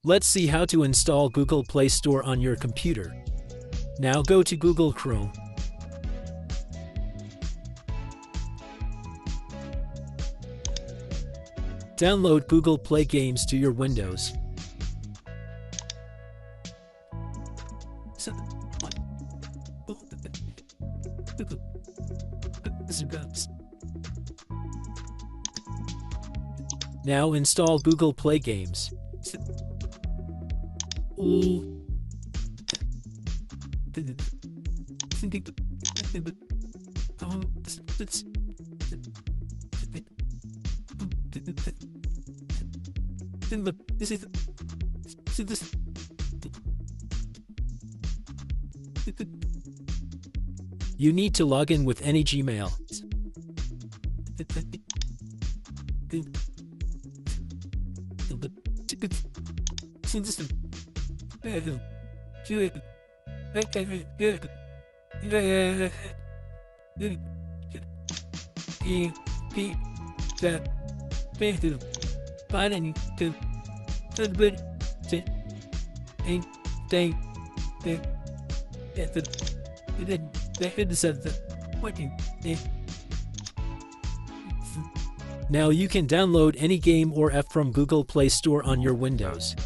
Let's see how to install Google Play Store on your computer. Now go to Google Chrome. Download Google Play Games to your Windows. Now install Google Play Games. You need to log in with any Gmail. Now you can download any game or app from Google Play Store on your Windows.